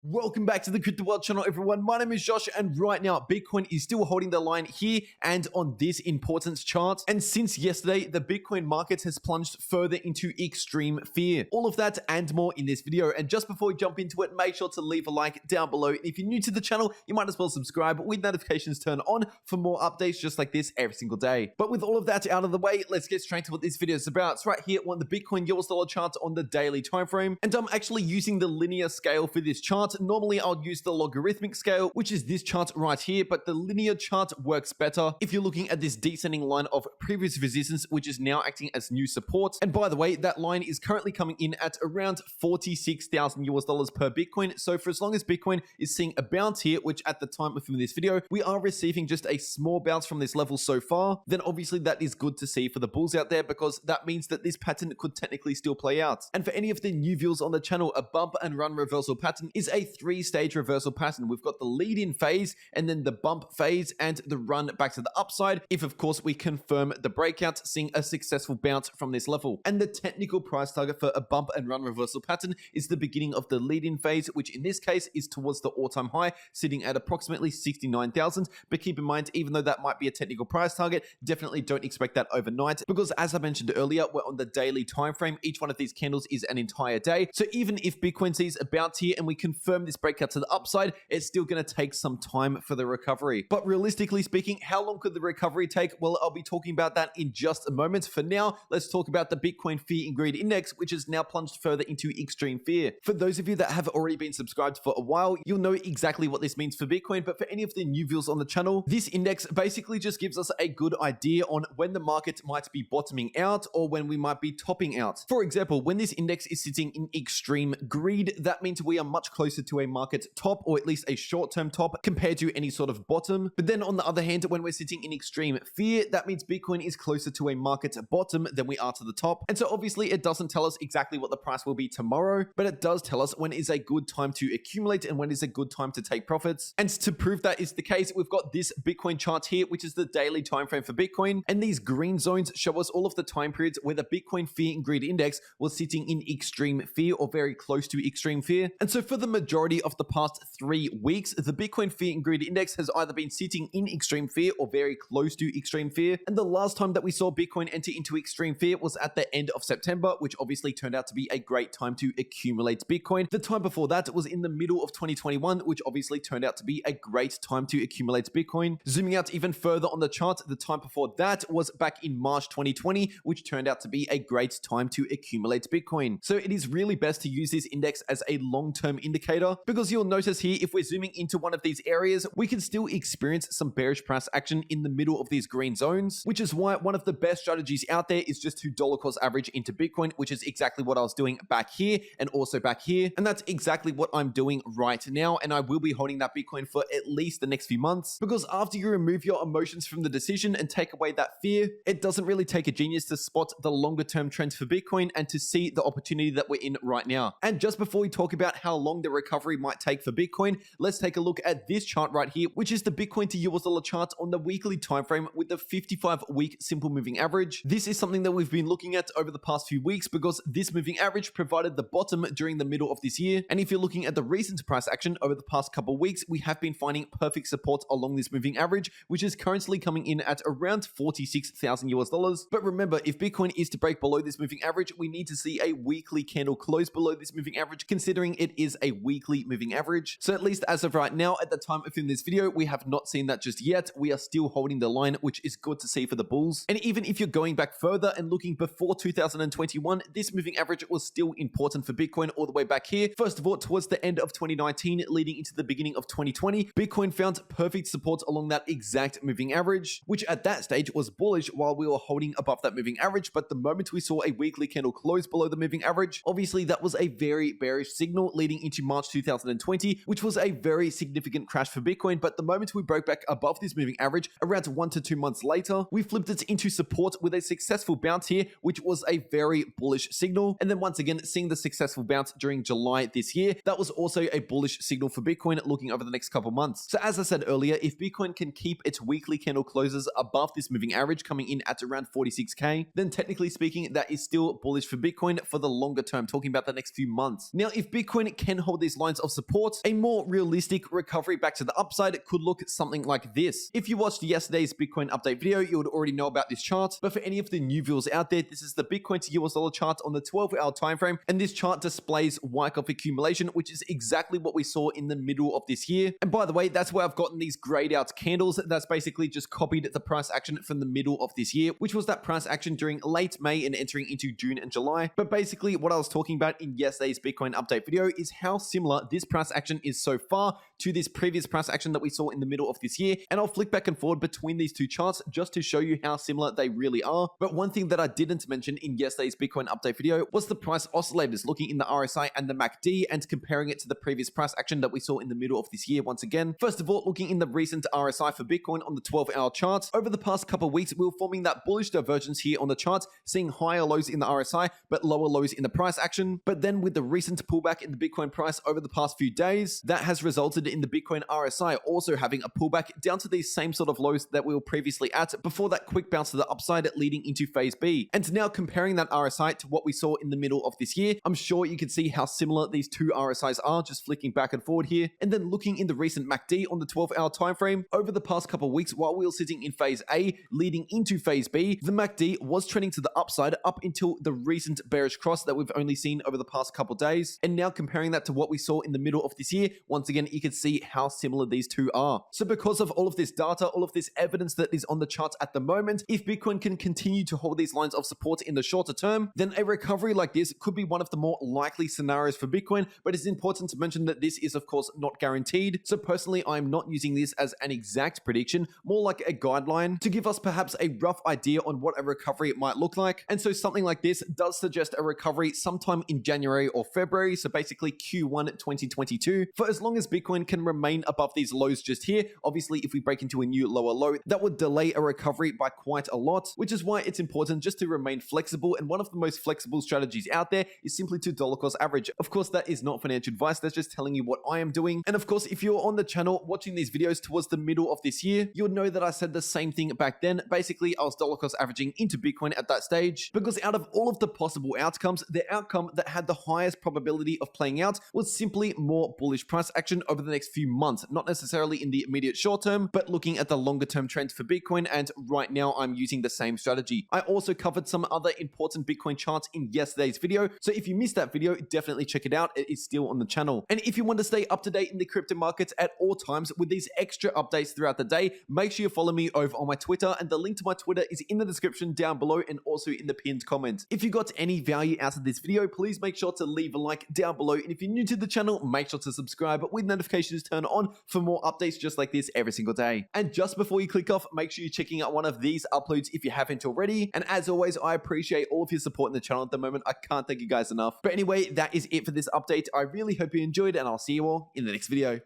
Welcome back to the Crypto World channel, everyone. My name is Josh, and right now, Bitcoin is still holding the line here and on this importance chart. And since yesterday, the Bitcoin market has plunged further into extreme fear. All of that and more in this video. And just before we jump into it, make sure to leave a like down below. And if you're new to the channel, you might as well subscribe with notifications turned on for more updates just like this every single day. But with all of that out of the way, let's get straight to what this video is about. It's right here on the Bitcoin US dollar chart on the daily time frame. And I'm actually using the linear scale for this chart. Normally, I'll use the logarithmic scale, which is this chart right here, but the linear chart works better if you're looking at this descending line of previous resistance, which is now acting as new support. And by the way, that line is currently coming in at around 46,000 US dollars per Bitcoin. So for as long as Bitcoin is seeing a bounce here, which at the time of filming this video, we are receiving just a small bounce from this level so far, then obviously that is good to see for the bulls out there, because that means that this pattern could technically still play out. And for any of the new viewers on the channel, a bump and run reversal pattern is a three-stage reversal pattern. We've got the lead-in phase, and then the bump phase, and the run back to the upside, if of course we confirm the breakout, seeing a successful bounce from this level. And the technical price target for a bump and run reversal pattern is the beginning of the lead-in phase, which in this case is towards the all-time high, sitting at approximately 69,000. But keep in mind, even though that might be a technical price target, definitely don't expect that overnight, because as I mentioned earlier, we're on the daily time frame. Each one of these candles is an entire day. So even if Bitcoin sees a bounce here and we confirm this breakout to the upside, it's still going to take some time for the recovery. But realistically speaking, how long could the recovery take? Well, I'll be talking about that in just a moment. For now, let's talk about the Bitcoin Fear and Greed Index, which has now plunged further into extreme fear. For those of you that have already been subscribed for a while, you'll know exactly what this means for Bitcoin. But for any of the new viewers on the channel, this index basically just gives us a good idea on when the market might be bottoming out or when we might be topping out. For example, when this index is sitting in extreme greed, that means we are much closer to a market top, or at least a short-term top, compared to any sort of bottom. But then on the other hand, when we're sitting in extreme fear, that means Bitcoin is closer to a market bottom than we are to the top. And so obviously it doesn't tell us exactly what the price will be tomorrow, but it does tell us when is a good time to accumulate and when is a good time to take profits. And to prove that is the case, we've got this Bitcoin chart here, which is the daily time frame for Bitcoin. And these green zones show us all of the time periods where the Bitcoin Fear and Greed Index was sitting in extreme fear or very close to extreme fear. And so for the majority of the past 3 weeks, the Bitcoin Fear and Greed Index has either been sitting in extreme fear or very close to extreme fear. And the last time that we saw Bitcoin enter into extreme fear was at the end of September, which obviously turned out to be a great time to accumulate Bitcoin. The time before that was in the middle of 2021, which obviously turned out to be a great time to accumulate Bitcoin. Zooming out even further on the chart, the time before that was back in March 2020, which turned out to be a great time to accumulate Bitcoin. So it is really best to use this index as a long-term indicator, because you'll notice here, if we're zooming into one of these areas, we can still experience some bearish price action in the middle of these green zones, which is why one of the best strategies out there is just to dollar cost average into Bitcoin, which is exactly what I was doing back here and also back here. And that's exactly what I'm doing right now. And I will be holding that Bitcoin for at least the next few months, because after you remove your emotions from the decision and take away that fear, it doesn't really take a genius to spot the longer term trends for Bitcoin and to see the opportunity that we're in right now. And just before we talk about how long the recovery might take for Bitcoin, let's take a look at this chart right here, which is the Bitcoin to US dollar chart on the weekly time frame with the 55-week simple moving average. This is something that we've been looking at over the past few weeks, because this moving average provided the bottom during the middle of this year. And if you're looking at the recent price action over the past couple of weeks, we have been finding perfect support along this moving average, which is currently coming in at around 46,000 US dollars. But remember, if Bitcoin is to break below this moving average, we need to see a weekly candle close below this moving average, considering it is a weekly moving average. So at least as of right now, at the time of filming this video, we have not seen that just yet. We are still holding the line, which is good to see for the bulls. And even if you're going back further and looking before 2021, this moving average was still important for Bitcoin all the way back here. First of all, towards the end of 2019, leading into the beginning of 2020, Bitcoin found perfect support along that exact moving average, which at that stage was bullish while we were holding above that moving average. But the moment we saw a weekly candle close below the moving average, obviously that was a very bearish signal leading into March 2020, which was a very significant crash for Bitcoin. But the moment we broke back above this moving average, around 1 to 2 months later, we flipped it into support with a successful bounce here, which was a very bullish signal. And then once again, seeing the successful bounce during July this year, that was also a bullish signal for Bitcoin looking over the next couple months. So as I said earlier, if Bitcoin can keep its weekly candle closes above this moving average, coming in at around 46K, then technically speaking, that is still bullish for Bitcoin for the longer term, talking about the next few months. Now, if Bitcoin can hold this these lines of support, a more realistic recovery back to the upside could look something like this. If you watched yesterday's Bitcoin update video, you would already know about this chart, but for any of the new viewers out there, this is the Bitcoin to US dollar chart on the 12-hour time frame, and this chart displays Wyckoff accumulation, which is exactly what we saw in the middle of this year. And by the way, that's where I've gotten these grayed out candles. That's basically just copied the price action from the middle of this year, which was that price action during late May and entering into June and July. But basically what I was talking about in yesterday's Bitcoin update video is how similar this price action is so far to this previous price action that we saw in the middle of this year. And I'll flick back and forward between these two charts just to show you how similar they really are. But one thing that I didn't mention in yesterday's Bitcoin update video was the price oscillators, looking in the RSI and the MACD and comparing it to the previous price action that we saw in the middle of this year once again. First of all, looking in the recent RSI for Bitcoin on the 12-hour chart, over the past couple of weeks, we were forming that bullish divergence here on the chart, seeing higher lows in the RSI, but lower lows in the price action. But then with the recent pullback in the Bitcoin price over the past few days, that has resulted in the Bitcoin RSI also having a pullback down to these same sort of lows that we were previously at before that quick bounce to the upside leading into phase B. And now comparing that RSI to what we saw in the middle of this year, I'm sure you can see how similar these two RSIs are, just flicking back and forward here. And then looking in the recent MACD on the 12-hour time frame, over the past couple of weeks while we were sitting in phase A leading into phase B, the MACD was trending to the upside up until the recent bearish cross that we've only seen over the past couple of days. And now comparing that to what we saw in the middle of this year, once again, you can see how similar these two are. So because of all of this data, all of this evidence that is on the charts at the moment, if Bitcoin can continue to hold these lines of support in the shorter term, then a recovery like this could be one of the more likely scenarios for Bitcoin. But it's important to mention that this is of course not guaranteed. So personally, I'm not using this as an exact prediction, more like a guideline to give us perhaps a rough idea on what a recovery might look like. And so something like this does suggest a recovery sometime in January or February, so basically Q1 2022, for as long as Bitcoin can remain above these lows just here. Obviously, if we break into a new lower low, that would delay a recovery by quite a lot, which is why it's important just to remain flexible. And one of the most flexible strategies out there is simply to dollar cost average. Of course, that is not financial advice. That's just telling you what I am doing. And of course, if you're on the channel watching these videos towards the middle of this year, you would know that I said the same thing back then. Basically, I was dollar cost averaging into Bitcoin at that stage because out of all of the possible outcomes, the outcome that had the highest probability of playing out was simply more bullish price action over the next few months, not necessarily in the immediate short term, but looking at the longer term trends for Bitcoin. And right now I'm using the same strategy. I also covered some other important Bitcoin charts in yesterday's video. So if you missed that video, definitely check it out. It is still on the channel. And if you want to stay up to date in the crypto markets at all times with these extra updates throughout the day, make sure you follow me over on my Twitter, and the link to my Twitter is in the description down below and also in the pinned comment. If you got any value out of this video, please make sure to leave a like down below. And if you're new to the channel, make sure to subscribe with notifications turned on for more updates just like this every single day. And just before you click off, make sure you're checking out one of these uploads if you haven't already. And as always, I appreciate all of your support in the channel at the moment. I can't thank you guys enough. But anyway, that is it for this update. I really hope you enjoyed, and I'll see you all in the next video.